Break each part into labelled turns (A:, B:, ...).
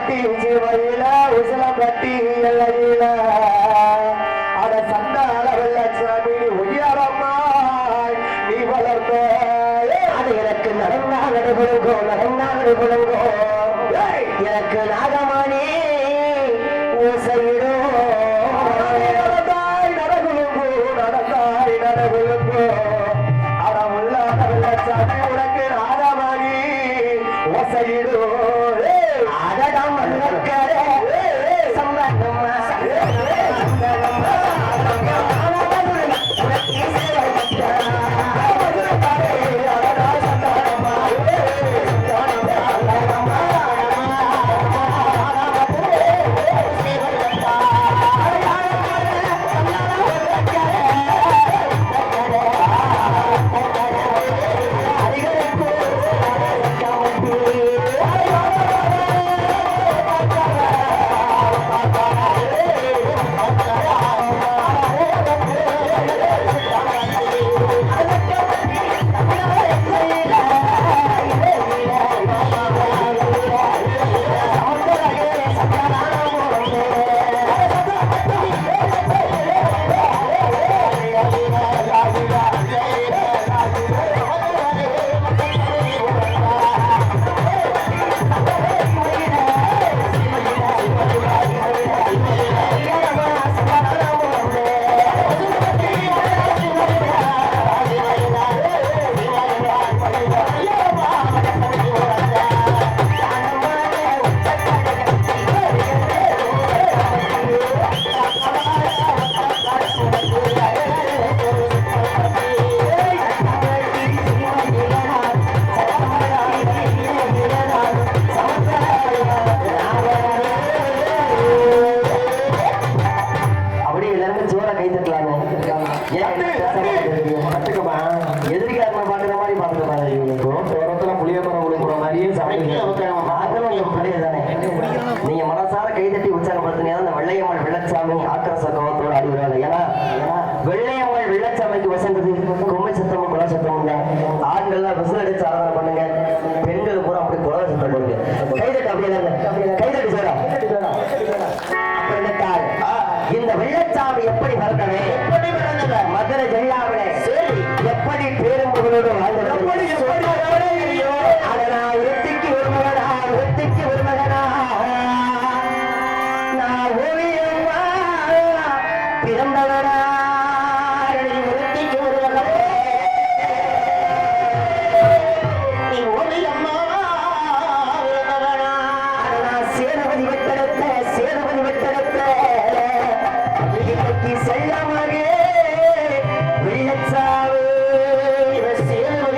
A: கட்டி சிவையில உசல கட்டி எல்லையில அட சண்டால வெள்ளச்சாமி ஒய்யாரம்மா நீ வளர்ந்த அது எனக்கு நடந்தா நடுபடுங்கோ நடந்தா நடுபடுங்கோ எனக்கு நாகமானி ஓசையிடோ நடந்தாய் நடகுலுங்கோ நடந்தாய் நடகுலுங்கோ அட உள்ளாத வெள்ளச்சாமி உனக்கு நாகமானி ஓசையிடோ அதடம் வந்தக்கரே சம்பந்தம்மா சம்பந்தம்மா நீங்க மனசார கைதட்டி உற்சாகப்படுத்தினா அந்த வெள்ளையம்மாள் வெள்ளச்சாமி ஆக்கிரச கோபத்தோடு ஆடிவிடுவாங்க. ஏன்னா வெள்ளையம்மாள் வெள்ளச்சாமிக்கு வசந்தது கொம்பை சத்தமும் குல சத்தமும் தான். ஆண்கள்லாம் விசில் அடிச்சு ஆராதனை பண்ணுங்க, பெண்கள் பூரா அப்படி குல சத்தம் போடுங்க. கைதட்டு அப்படியே கைதட்டி சொல்றா. இந்த வெள்ளச்சாமி எப்படி வந்தவே மதுரை ஜெயாவிலே எப்படி பேரும் புகழோடு வாழ்ந்தது ஒருத்திக்கு ஒரு மகனா ஒருத்திக்கு ஒரு மகனா நான் ஓவியம்மா பிறந்தவனா ஒருத்திக்கு ஒரு மகனே நீ ஓவியம்மா பிறந்தவனா நான் சேதுபதி வெட்டெடுத்த சேதுபதி வெட்டெடுத்த இன்னைக்கு செல்லமாக வெள்ளச்சாவு சேதுபதி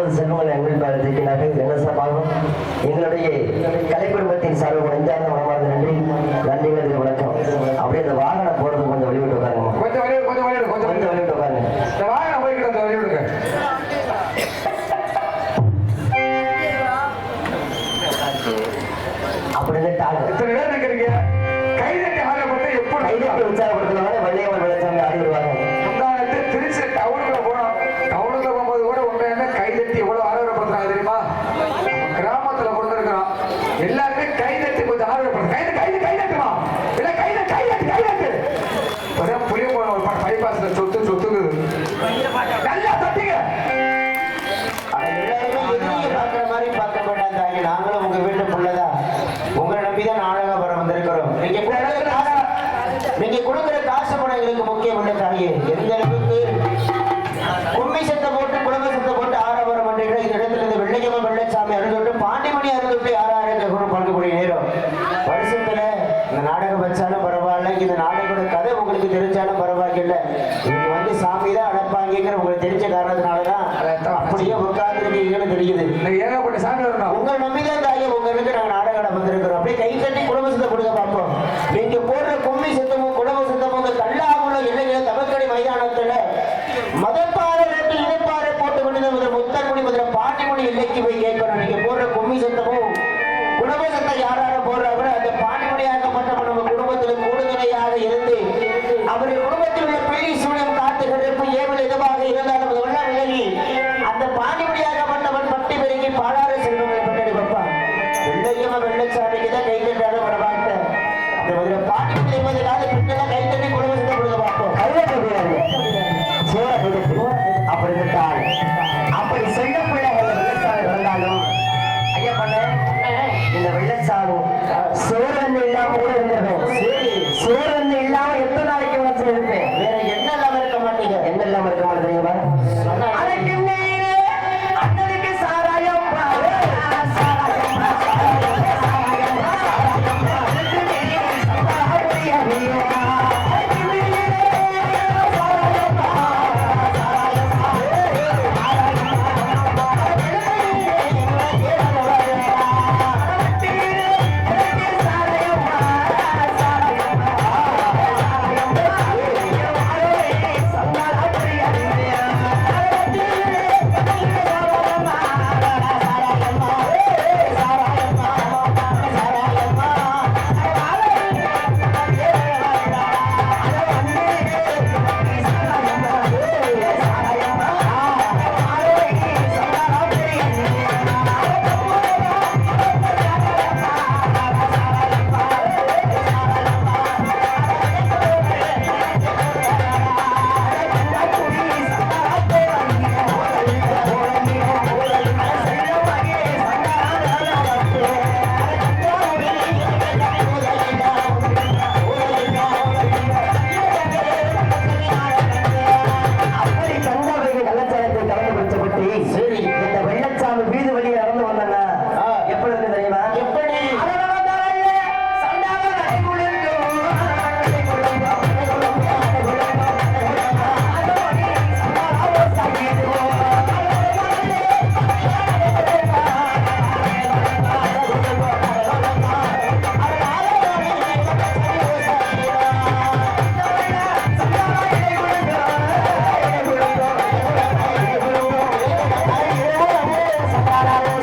A: 30 செல்வங்களை எங்கள் பாடத்திற்கிறார்கள். என்ன சார்பாகவும் எங்களுடைய கலை குடும்பத்தின் சார்பு நெஞ்சார்ந்த மனமார்ந்த நன்றி. நன்றிகளுக்கு வணக்கம். அப்படியே இந்த வாகனம் போறது கொஞ்சம் வழிவிட்டு உட்காருங்க. கொஞ்சம் வழிவிட்டு உட்காருங்க. இந்த வாகனம் போய்கிட்டு வழிவிடுங்க. அப்படின்னு இத்தனை பேர் நிற்கிறீங்க. கைதட்டி ஆகப்பட்டு எப்படி கைதட்டி உற்சாகப்படுத்தினாலே வள்ளியம்மன் வெள்ளச்சாமி ஆடி வருவாங்க. முந்தானத்து திருச்சி டவுனுக்குள்ள போனோம். டவுனுக்குள்ள போகும்போது கூட உண்மையான கைதட்டி எவ்வளவு ஆதரவுப்படுத்துறாங்க தெரியுமா? கிராமத்துல கொடுத்துருக்கிறோம். எல்லாருமே கைதட்டி கொஞ்சம் ஆதரவுப்படுத்தும். கைதட்டுமா இல்ல கைதட்டு ஒரே புளிய போன ஒரு பைபாஸ்ல சொத்துக்குது. நல்லா தட்டிங்க.
B: பார்க்கிற மாதிரி பார்க்க மாட்டாங்க. நாங்களும் உங்க வீட்டு புள்ளதான் உங்களை நம்பிதான் நாடகம் வர வந்திருக்கிறோம். நீங்க கொடுக்கிற காசு பணம் எங்களுக்கு முக்கியம் இல்லை தாயே. எந்த அளவுக்கு கும்மி சத்தம் போட்டு குடும்ப சத்தம் போட்டு ஆரவாரம் பண்றீங்க. இந்த இடத்துல இருந்து வெள்ளையம்மன் வெள்ளச்சாமி அருந்தொட்டு பாண்டிமணி அருந்தொட்டு யாராரும் பார்க்கக்கூடிய நேரம் வருஷத்துல இந்த நாடகம் வச்சாலும் பரவாயில்ல. இந்த நாடகோட கதை உங்களுக்கு தெரிஞ்சாலும் பரவாயில்ல. இங்க வந்து சாமி தான் அனுப்பாங்கிற உங்களுக்கு தெரிஞ்ச காரணத்தினாலதான் அப்படியே உட்கார்ந்து தெரியுது.
A: ஏகப்பட்ட சாமி வரணும்.
B: உங்களை நம்பிதான் தாயே உங்களுக்கு நாங்க நாடகம் வந்திருக்கிறோம். அப்படியே கை கட்டி குடும்ப சத்தம் கொடுக்க பார்ப்போம். நீங்க போடுற கும்மி சத்தமும் குடும்ப சத்தமும் கல்லாகுள்ள இல்லைங்க. தமக்கடி மைதானத்துல மதப்பாறை ரோட்டில் இனப்பாறை போட்டு கொண்டு முதல் முத்தக்குடி முதல்ல பாண்டிமணி இல்லைக்கு போய் கேட்கணும். நீங்க போடுற கும்மி சத்தமும் குடும்ப சத்தம் யாரார போடுறாங்களோ அந்த பாண்டிமணியாக்கப்பட்ட நம்ம குடும்பத்தில் கூடுதலையாக இருந்து அவருடைய குடும்பத்தில் உள்ள பிள்ளை சூழல் காத்து கடுப்பு ஏவல் எதுவாக இருந்தாலும் வெள்ள விலகி அந்த பாண்டிமணியாக்கப்பட்டவன் பட்டி பெருகி பாடார செல்வங்களை பற்றி வைப்பான். வெள்ளையம்ம வெள்ளச்சாமிக்கு தான் கை கட்டாலும் வரமாட்ட அந்த முதல்ல பாண்டிமணி என்பதற்காக பெண்கள் கை தட்டி குடும்ப சத்தம் கொடுக்க பார்ப்போம்.
A: அப்படி விட்டால் அப்படி செல்ல பிள்ளைகள் வெள்ளச்சாமி வந்தாலும் ஐயப்பண்ண இந்த வெள்ளச்சாமி சோழன் இல்லாம கூட இருந்திருப்பேன். சோழன் இல்லாம எத்தனை நாளைக்கு வச்சு இருப்பேன்.
B: வேற என்ன இல்லாம இருக்க மாட்டீங்க.
A: என்ன இல்லாம இருக்க மாட்டேங்க. அண்ணனுக்கு சாராயம்
B: Para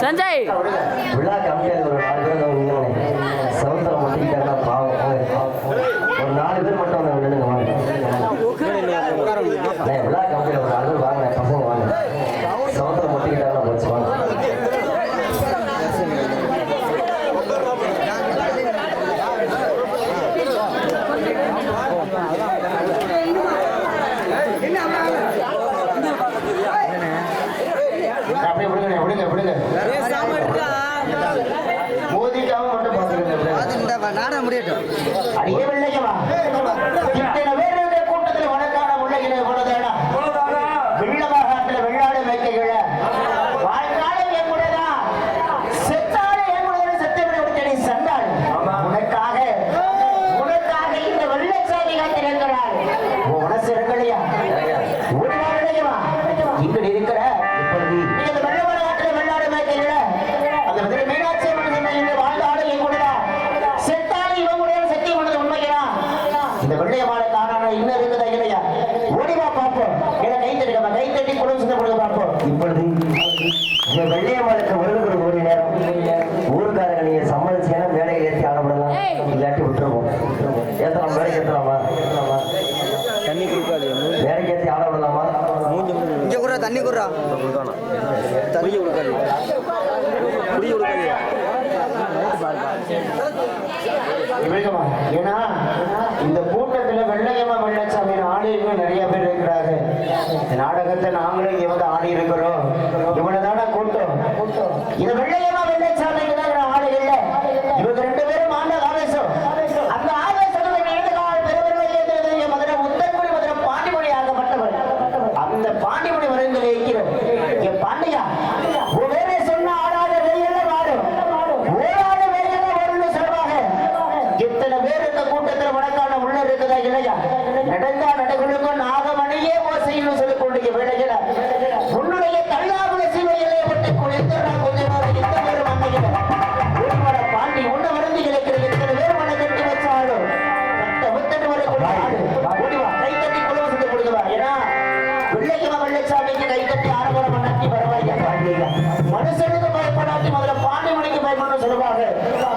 C: சஞ்சய்
A: விழா கம்மியாக ஒரு 4 பேர் நின்னுங்க. சவுந்தரம் ஒட்டிக்கிட்டாங்கன்னா பாவம். ஒரு 4 பேர் மட்டும் வந்து நின்னுங்க வாங்க. விழா கம்மியில் ஒரு 4 பேர் வாங்க பசங்க வாங்க. சவுந்தரம் ஒட்டிக்கிட்டாங்கன்னா போச்சு வாங்க.
B: அப்படியே விடுங்க விடுங்க விடுங்க மோதிக்காம மட்டும் பாத்துருங்க
D: நாடா முடியட்டும்
B: அடியே வெள்ளையவா இத்தனை பேர் இருக்கிற கூட்டத்தில் வழக்கான முள்ளைகளை கொண்டதேடா வெள்ளமாகாட்டில் வெள்ளாடு மேய்க்கைகள வாழ்நாளும் என் கூடதா செத்தாலும் என் கூட செத்தவனை விட்டு நீ சண்டாள் உனக்காக இந்த வெள்ளச்சாமி காத்திருக்கிறாள் உன் மனசு இருக்கலையா வெள்ளையவா இங்க இருக்கிற இந்த வெள்ளமாகாட்டில் வெள்ளாடு மேய்க்கைகள அந்த மீனாட்சி வாழ்ந்தாலும் என் கூடதா செத்தாலும் இவன் கூட சத்தியம் பண்ணது உண்மையா இந்த வெள்ளையமான காரணம்
C: தண்ணி குடுறா தண்ணி கொடுக்காது குடி கொடுக்காது
B: இவங்கம்மா, ஏன்னா இந்த கூட்டத்துல வெள்ளையம்மா வெள்ளச்சாமி ஆடியர்கள் நிறைய பேர் இருக்கிறாங்க. இந்த நாடகத்தை நாங்களும் இங்க வந்து ஆடி இருக்கிறோம். இவ்வளவுதான கூட்டம். இந்த வெள்ளையம்மா வெள்ளச்சாமிக்கு தான் ஆடுகள்ல இவங்க 2 பேரும் ஆண்ட ஆவேசம். அந்த ஆவேசத்துல பெருவர்கள் மதுரை முத்தன்மொழி மதுரை பாண்டிமொழி ஆகப்பட்டவர். அந்த பாண்டிமொழி வரைந்தில் இருக்கிறோம். என் பாண்டியா வேற சொன்ன ஆடாத வேலையெல்லாம் ஆடும், ஓடாத வேலையெல்லாம் வரும்னு சொல்லுவாங்க. இத்தனை பேர் இந்த கூட்டத்தில் வடக்கான உள்ள இருக்குதா இல்லையா? நடந்தா நடைகளுக்கும் நாகமணியே ஓசைன்னு சொல்லிக் கொண்டிருக்க வேலையில உன்னுடைய தள்ளாகுல சீமையிலே விட்டு குளித்தரா கொஞ்சமாக இந்த பேர் மண்ணையில ஒருவர பாண்டி உன்னை வருந்தி இழைக்கிற இத்தனை பேர் மண்ணை கட்டி வச்சாலும் முத்தட்டு வரை ஓடிவா கை தட்டி குழுவ செஞ்சு கொடுக்குவா. ஏன்னா வெள்ளையம்மா வெள்ளச்சாமிக்கு கை தட்டி ஆரம்பரம் பண்ணாட்டி பரவாயில்ல பாண்டியா மனுஷனுக்கு பயப்படாட்டி முதல்ல பாண்டிமணிக்கு பயப்படணும் சொல்லுவாங்க.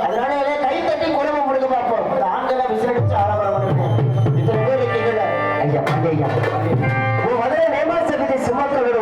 B: அதனால கை தட்டி குழுவ கொடுக்க பார்ப்போம். இந்த ஆண்களை விசிலடிச்சு ஆரம்பரம் பண்ணணும். இத்தனை பேர் இருக்கீங்களா?
A: ஐயா பாண்டியா மதுரை நேமா சபதி சுமக்கலோட